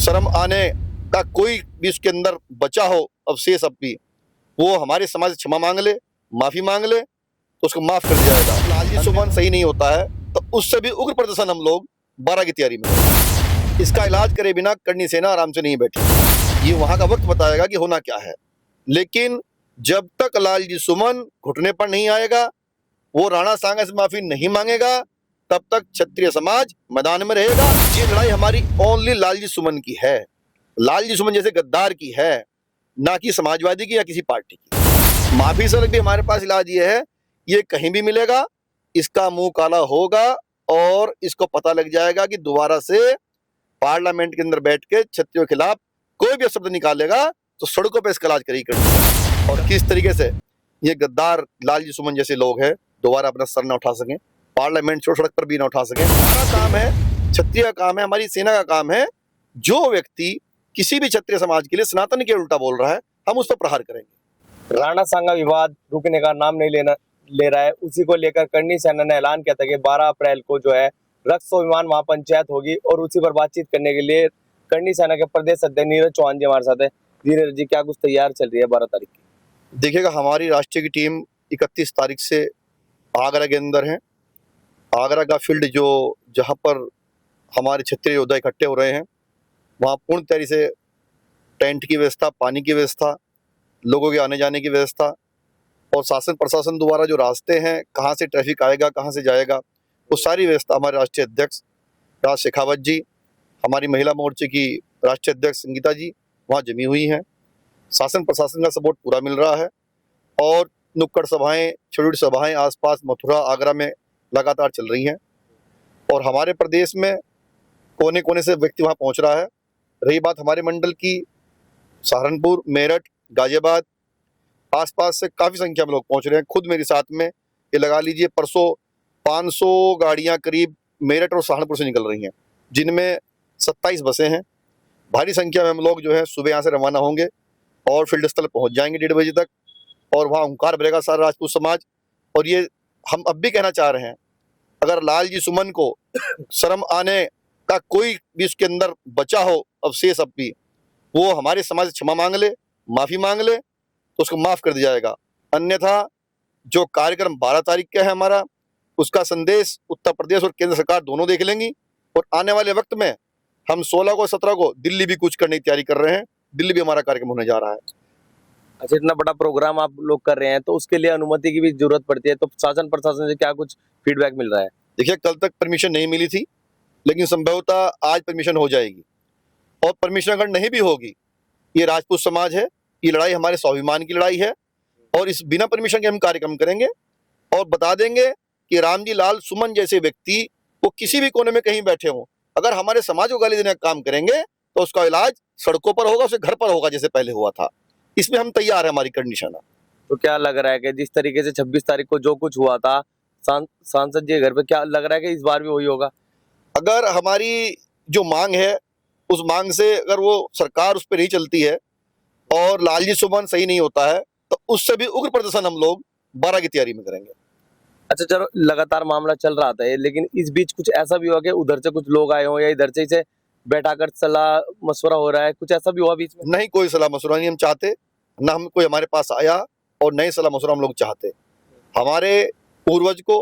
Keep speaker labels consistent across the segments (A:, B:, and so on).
A: शर्म आने का कोई भी उसके अंदर बचा हो अवशेष अब भी, वो हमारे समाज से क्षमा मांग ले, माफी मांग ले तो उसको माफ कर दिया जाएगा। लालजी सुमन सही नहीं होता है तो उससे भी उग्र प्रदर्शन हम लोग 12 की तैयारी में हैं। इसका इलाज करे बिना करनी सेना आराम से नहीं बैठी। ये वहां का वक्त बताएगा कि होना क्या है, लेकिन जब तक लालजी सुमन घुटने पर नहीं आएगा, वो राणा सांगा से माफी नहीं मांगेगा, तब तक क्षत्रिय समाज मैदान में रहेगा। ये लड़ाई हमारी ओनली लालजी सुमन की है, लालजी सुमन जैसे गद्दार की है, ना कि समाजवादी की या किसी पार्टी की। माफी से भी हमारे पास इलाज ये है, ये कहीं भी मिलेगा, इसका मुंह काला होगा और इसको पता लग जाएगा कि दोबारा से पार्लियामेंट के अंदर बैठ के क्षत्रियों के खिलाफ कोई भी शब्द निकालेगा तो सड़कों पर इसका इलाज करेगी। और किस तरीके से ये गद्दार लालजी सुमन जैसे लोग हैं दोबारा अपना सर न उठा सकें, पार्लियामेंट छोड़ सड़क पर भी न उठा सकें। हमारा काम है, क्षत्रिय का काम है, हमारी सेना का काम है, जो व्यक्ति किसी भी क्षत्रिय समाज के लिए सनातन के उल्टा बोल रहा है हम उस पर प्रहार करेंगे।
B: राणा सांगा विवाद रुकने का नाम नहीं ले रहा है, उसी को लेकर करनी सेना ने ऐलान किया था कि 12 अप्रैल को जो है रक्त स्वाभिमान महापंचायत होगी और उसी पर बातचीत करने के लिए करनी सेना के प्रदेश अध्यक्ष नीरज चौहान जी हमारे साथ है। नीरज जी, क्या कुछ तैयार चल रही है 12 तारीख की?
A: देखिएगा, हमारी राष्ट्रीय की टीम 31 तारीख से आगरा के अंदर है। आगरा का फील्ड जो जहाँ पर हमारे क्षत्रिय योद्धा इकट्ठे हो रहे हैं, वहाँ पूर्ण तरीके से टेंट की व्यवस्था, पानी की व्यवस्था, लोगों के आने जाने की व्यवस्था और शासन प्रशासन द्वारा जो रास्ते हैं, कहाँ से ट्रैफिक आएगा, कहाँ से जाएगा, वो सारी व्यवस्था हमारे राष्ट्रीय अध्यक्ष राज शेखावत जी, हमारी महिला मोर्चे की राष्ट्रीय अध्यक्ष संगीता जी वहाँ जमी हुई हैं। शासन प्रशासन का सपोर्ट पूरा मिल रहा है और नुक्कड़ सभाएं, छोटी सभाएं आसपास मथुरा, आगरा में लगातार चल रही हैं और हमारे प्रदेश में कोने कोने से व्यक्ति वहाँ पहुँच रहा है। रही बात हमारे मंडल की, सहारनपुर, मेरठ, गाजियाबाद आसपास से काफ़ी संख्या में लोग पहुँच रहे हैं। खुद मेरे साथ में ये लगा लीजिए परसों 500 गाड़ियाँ करीब मेरठ और सहारनपुर से निकल रही हैं, जिनमें 27 बसें हैं। भारी संख्या में हम लोग जो है सुबह यहाँ से रवाना होंगे और फील्ड स्थल पहुँच जाएंगे 1:30 बजे तक और वहाँ हुंकार भरेगा सारा राजपूत समाज। और ये हम अब भी कहना चाह रहे हैं, अगर लालजी सुमन को शर्म आने का कोई भी उसके अंदर बचा हो अवशेष अब भी, वो हमारे समाज से क्षमा मांग ले, माफी मांग ले तो उसको माफ कर दिया जाएगा। अन्यथा जो कार्यक्रम 12 तारीख का है हमारा, उसका संदेश उत्तर प्रदेश और केंद्र सरकार दोनों देख लेंगी और आने वाले वक्त में हम 16 को 17 को दिल्ली भी कुछ करने की तैयारी कर रहे हैं। दिल्ली भी हमारा कार्यक्रम होने जा रहा है।
B: अच्छा, इतना बड़ा प्रोग्राम आप लोग कर रहे हैं तो उसके लिए अनुमति की भी जरूरत पड़ती है, तो शासन प्रशासन से क्या कुछ फीडबैक मिल रहा है?
A: देखिए, कल तक परमिशन नहीं मिली थी, लेकिन संभवतः आज परमिशन हो जाएगी और परमिशन अगर नहीं भी होगी, ये राजपूत समाज है, ये लड़ाई हमारे स्वाभिमान की लड़ाई है और इस बिना परमिशन के हम कार्यक्रम करेंगे और बता देंगे कि रामजी लाल सुमन जैसे व्यक्ति वो किसी भी कोने में कहीं बैठे हों, अगर हमारे समाज को गाली देने का काम करेंगे तो उसका इलाज सड़कों पर होगा, उसे घर पर होगा जैसे पहले हुआ था। इसमें हम तैयार है, हमारी कंडीशन है।
B: तो क्या लग रहा है कि जिस तरीके से 26 तारीख को जो कुछ हुआ था सांसद जी के घर पे, क्या लग रहा है कि इस बार भी वही होगा?
A: अगर हमारी जो मांग है उस मांग से अगर वो सरकार उस पर नहीं चलती है और लालजी सुमन सही नहीं होता है तो उससे भी उग्र प्रदर्शन हम लोग 12 की तैयारी में करेंगे।
B: अच्छा, चलो, लगातार मामला चल रहा था लेकिन इस बीच कुछ ऐसा भी हुआ कि उधर से कुछ लोग आए हो या इधर से इसे बैठाकर सलाह मशवरा हो रहा है, कुछ ऐसा भी हुआ बीच में?
A: नहीं, कोई सलाह मशवरा नहीं हम चाहते, ना हम कोई हमारे पास आया और नई सलाह मशवरा हम लोग चाहते। हमारे पूर्वज को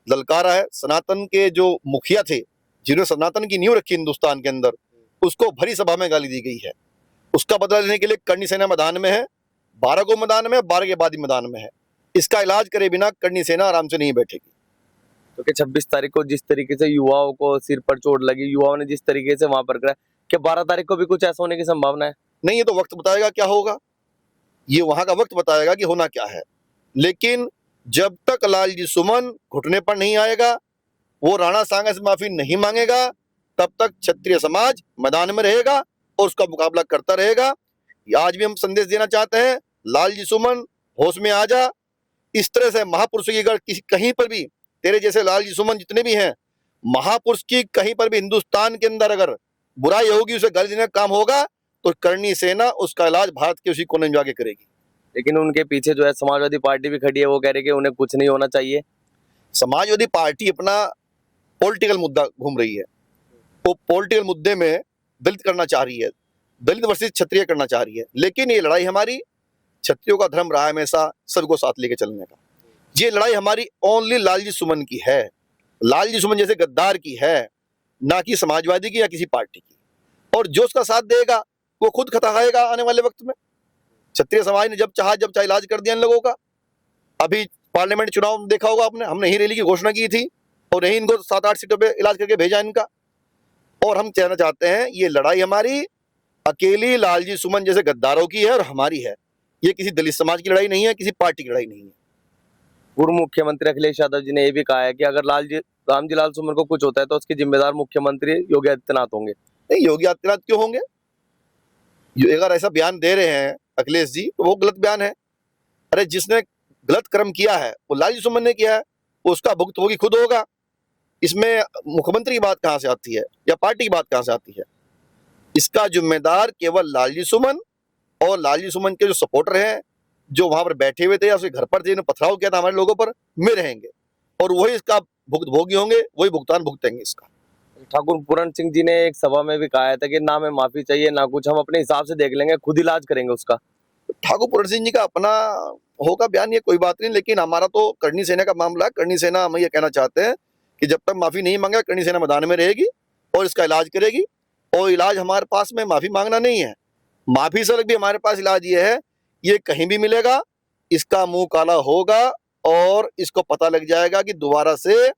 A: ललकारा है, सनातन के जो मुखिया थे जिन्होंने सनातन की नींव रखी हिंदुस्तान के अंदर, उसको भरी सभा में गाली दी गई है। उसका बदला लेने के लिए करनी सेना मैदान में है, 12 को मैदान में, 12 के बाद ही मैदान में है। इसका इलाज करे बिना करनी सेना आराम से नहीं बैठेगी।
B: तो कि 26 तारीख को जिस तरीके से युवाओं को सिर पर चोट लगी, युवाओं ने जिस तरीके से वहां पर करा, क्या 12 तारीख को भी कुछ ऐसा होने की संभावना है?
A: नहीं, ये तो वक्त बताएगा क्या होगा, ये वहां का वक्त बताएगा कि होना क्या है। लेकिन जब तक लालजी सुमन घुटने पर नहीं आएगा, वो राणा सांगा से माफी नहीं मांगेगा, तब तक क्षत्रिय समाज मैदान में रहेगा और उसका मुकाबला करता रहेगा। आज भी हम संदेश देना चाहते हैं, लालजी सुमन होश में आ जा। इस तरह से महापुरुष की अगर कहीं पर भी तेरे जैसे लालजी सुमन जितने भी हैं, महापुरुष की कहीं पर भी हिंदुस्तान के अंदर अगर बुराई होगी, उसे गाली देने का काम होगा तो करनी सेना उसका इलाज भारत के उसी कोने में जाके करेगी।
B: लेकिन उनके पीछे जो है समाजवादी पार्टी भी खड़ी है, वो कह रही है कि उन्हें कुछ नहीं होना चाहिए।
A: समाजवादी पार्टी अपना पॉलिटिकल मुद्दा घूम रही है, वो पॉलिटिकल मुद्दे में दलित करना चाह रही है, दलित वर्सेस क्षत्रिय करना चाह रही है, लेकिन ये लड़ाई हमारी क्षत्रियों का धर्म रहा है हमेशा सबको साथ लेके चलने का। ये लड़ाई हमारी ओनली लालजी सुमन की है, लालजी सुमन जैसे गद्दार की है, ना कि समाजवादी की या किसी पार्टी की। और जो उसका साथ देगा वो खुद खता खाएगा आने वाले वक्त में। क्षत्रिय समाज ने जब चाहे इलाज कर दिया इन लोगों का। अभी पार्लियामेंट चुनाव में देखा होगा आपने, हमने ही रैली की घोषणा की थी और यही इनको 7-8 सीटों पे इलाज करके भेजा इनका। और हम कहना चाहते हैं ये लड़ाई हमारी अकेली लालजी सुमन जैसे गद्दारों की है और हमारी है। ये किसी दलित समाज की लड़ाई नहीं है, किसी पार्टी की लड़ाई नहीं है।
B: पूर्व मुख्यमंत्री अखिलेश यादव जी ने ये भी कहा है कि अगर रामजी लाल सुमन को कुछ होता है तो उसके जिम्मेदार मुख्यमंत्री योगी आदित्यनाथ होंगे।
A: नहीं, योगी आदित्यनाथ क्यों होंगे? अगर ऐसा बयान दे रहे हैं अखिलेश जी तो वो गलत बयान है। अरे जिसने गलत कर्म किया है वो लालजी सुमन ने किया है, उसका भुगतभोगी खुद होगा। इसमें मुख्यमंत्री की बात कहां से आती है या पार्टी की बात कहां से आती है? इसका जिम्मेदार केवल लालजी सुमन और लालजी सुमन के जो सपोर्टर हैं, जो वहां पर बैठे हुए थे या उसके घर पर जिन्होंने पथराव किया था हमारे लोगों पर, में रहेंगे और वही इसका भुगतभोगी होंगे, वही भुगतान भुगतेंगे इसका।
B: ठाकुर पूरन सिंह जी ने एक सभा में भी कहा था कि ना हमें माफी चाहिए ना कुछ, हम अपने हिसाब से देख लेंगे, खुद इलाज करेंगे उसका।
A: ठाकुर पूरन सिंह जी का अपना होगा बयान, ये कोई बात नहीं, लेकिन हमारा तो करनी सेना का मामला है। करनी सेना हम ये कहना चाहते हैं कि जब तक माफी नहीं मांगे करनी सेना मैदान में रहेगी और इसका इलाज करेगी। और इलाज हमारे पास में माफी मांगना नहीं है, माफी से अलग भी हमारे पास इलाज ये है, ये कहीं भी मिलेगा, इसका मुंह काला होगा और इसको पता लग जाएगा कि दोबारा से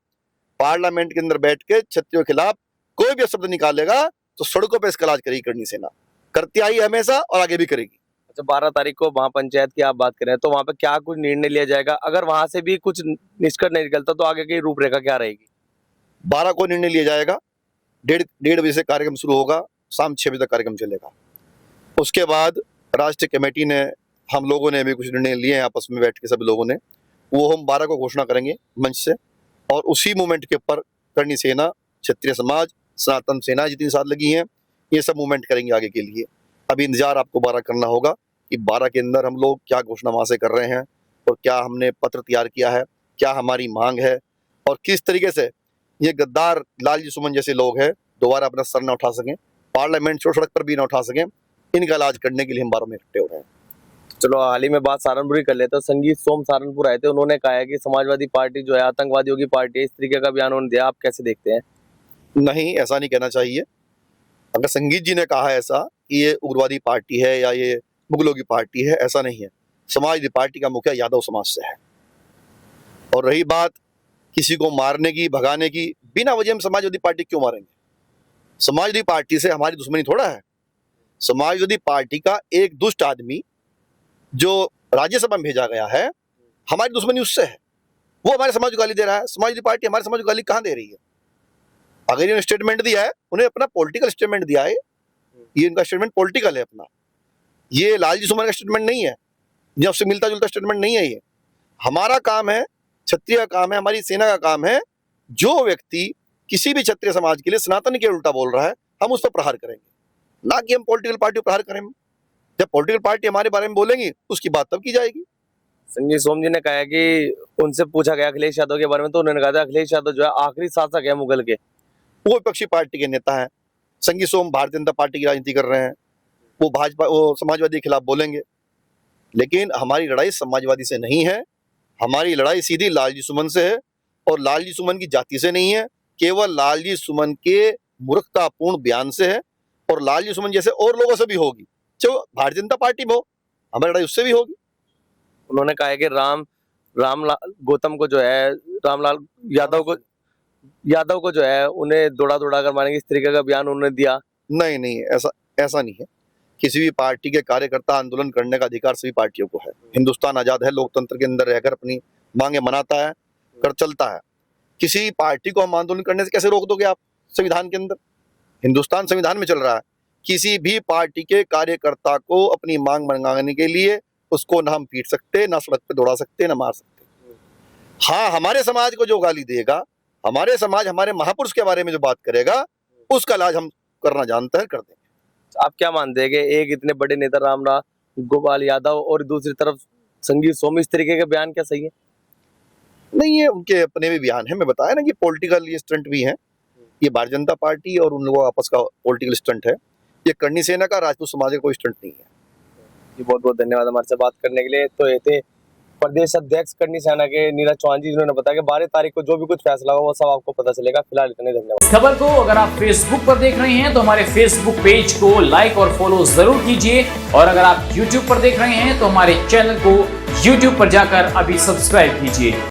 A: पार्लियामेंट के अंदर बैठ के क्षत्रियों के खिलाफ कोई भी शब्द निकालेगा तो सड़कों पर इसका इलाज करेगी करनी सेना, करती आई हमेशा और आगे भी करेगी।
B: अच्छा, 12 तारीख को वहां पंचायत की आप बात करें तो वहां पे क्या कुछ निर्णय लिया जाएगा? अगर वहां से भी कुछ निष्कर्ष नहीं निकलता तो आगे की रूपरेखा क्या रहेगी?
A: 12 को निर्णय लिया जाएगा, 1:30 बजे से कार्यक्रम शुरू होगा, शाम 6 बजे तक कार्यक्रम चलेगा। उसके बाद राष्ट्रीय कमेटी ने, हम लोगों ने भी कुछ निर्णय लिए हैं आपस में बैठ के सभी लोगों ने, वो हम 12 को घोषणा करेंगे मंच से। और उसी मूवमेंट के ऊपर करनी सेना, क्षत्रिय समाज, सनातन सेना जितनी साथ लगी हैं, ये सब मूवमेंट करेंगे आगे के लिए। अभी इंतजार आपको 12 करना होगा कि 12 के अंदर हम लोग क्या घोषणा वहां से कर रहे हैं और क्या हमने पत्र तैयार किया है, क्या हमारी मांग है और किस तरीके से ये गद्दार लालजी सुमन जैसे लोग हैं दोबारा अपना सर न उठा सकें, पार्लियामेंट छोड़ सड़क पर भी न उठा सकें। इनका इलाज करने के लिए हम 12 में इकट्ठे हो रहे हैं।
B: चलो हाल ही में बात सहारनपुर की कर लेते हैं। संगीत सोम सहारनपुर आए थे, उन्होंने कहा है कि समाजवादी पार्टी जो है आतंकवादियों की पार्टी है, इस तरीके का बयान उन्होंने दिया। आप कैसे देखते हैं?
A: नहीं, ऐसा नहीं कहना चाहिए। अगर संगीत जी ने कहा है ऐसा कि ये उग्रवादी पार्टी है या ये मुगलों की पार्टी है, ऐसा नहीं है। समाजवादी पार्टी का मुखिया यादव समाज से है। और रही बात किसी को मारने की, भगाने की, बिना वजह हम समाजवादी पार्टी क्यों मारेंगे? समाजवादी पार्टी से हमारी दुश्मनी थोड़ा है। समाजवादी पार्टी का एक दुष्ट आदमी जो राज्यसभा में भेजा गया है, हमारी दुश्मनी उससे है। वो हमारे समाज को गाली दे रहा है। समाजवादी पार्टी हमारे समाज को गाली कहां दे रही है? अगर इन्होंने स्टेटमेंट दिया है, उन्हें अपना पॉलिटिकल स्टेटमेंट दिया है, ये इनका स्टेटमेंट पॉलिटिकल है अपना, ये लालजी सुमन का स्टेटमेंट नहीं है, जब से मिलता जुलता स्टेटमेंट नहीं है ये। हमारा काम है, क्षत्रिय का काम है, हमारी सेना का काम है, जो व्यक्ति किसी भी क्षत्रिय समाज के लिए सनातन के उल्टा बोल रहा है, हम उस पर प्रहार करेंगे, ना कि हम पॉलिटिकल पार्टी पर प्रहार करेंगे। जब पॉलिटिकल पार्टी हमारे बारे में बोलेंगी उसकी बात तब की जाएगी।
B: संगीत सोम जी ने कहा है कि उनसे पूछा गया अखिलेश यादव के बारे में तो उन्होंने कहा था अखिलेश यादव जो है आखिरी शासक है मुगल के।
A: वो विपक्षी पार्टी के नेता हैं। संगीत सोम भारतीय जनता पार्टी की राजनीति कर रहे हैं, वो समाजवादी के खिलाफ बोलेंगे। लेकिन हमारी लड़ाई समाजवादी से नहीं है, हमारी लड़ाई सीधी लालजी सुमन से है और लालजी सुमन की जाति से नहीं है, केवल लालजी सुमन के मूर्खतापूर्ण बयान से है। और लालजी सुमन जैसे और लोगों से भी होगी, जो भारतीय जनता पार्टी में हो, हमारी लड़ाई उससे भी होगी।
B: उन्होंने कहा है कि रामलाल गौतम को जो है, रामलाल यादव को जो है उन्हें दौड़ा कर मारेंगे, इस तरीके का बयान उन्होंने दिया।
A: नहीं, ऐसा नहीं है। किसी भी पार्टी के कार्यकर्ता आंदोलन करने का अधिकार सभी पार्टियों को है। हिंदुस्तान आजाद है, लोकतंत्र के अंदर रहकर अपनी मांगे मनाता है, कर चलता है। किसी पार्टी को हम आंदोलन करने से कैसे रोक दोगे आप? संविधान के अंदर, हिंदुस्तान संविधान में चल रहा है, किसी भी पार्टी के कार्यकर्ता को अपनी मांग मनवाने के लिए उसको ना हम पीट सकते, ना सड़क पे दौड़ा सकते, ना मार सकते। हाँ, हमारे समाज को जो गाली देगा, हमारे समाज, हमारे महापुरुष के बारे में जो बात करेगा, उसका इलाज हम करना जानते हैं, कर देंगे।
B: आप क्या मानते हैं कि एक इतने बड़े नेता रामलाल गोपाल यादव और दूसरी तरफ संगीत सोम, इस तरीके के बयान क्या सही है?
A: नहीं, ये उनके अपने भी बयान है। मैं बताया ना कि पॉलिटिकल ये स्टंट भी हैं, ये भारतीय जनता पार्टी और उन लोगों का आपस का पॉलिटिकल स्टंट है। ये करणी सेना का राजपूत समाज का कोई स्टंट नहीं है।
B: जी बहुत बहुत धन्यवाद हमारे से बात करने के लिए। तो ये थे प्रदेश अध्यक्ष करणी सेना के नीरज चौहान जी, जिन्होंने बताया कि 12 तारीख को जो भी कुछ फैसला होगा वो सब आपको पता चलेगा। फिलहाल इतने, धन्यवाद।
C: इस खबर को अगर आप फेसबुक पर देख रहे हैं तो हमारे फेसबुक पेज को लाइक और फॉलो जरूर कीजिए, और अगर आप यूट्यूब पर देख रहे हैं तो हमारे चैनल को यूट्यूब पर जाकर अभी सब्सक्राइब कीजिए।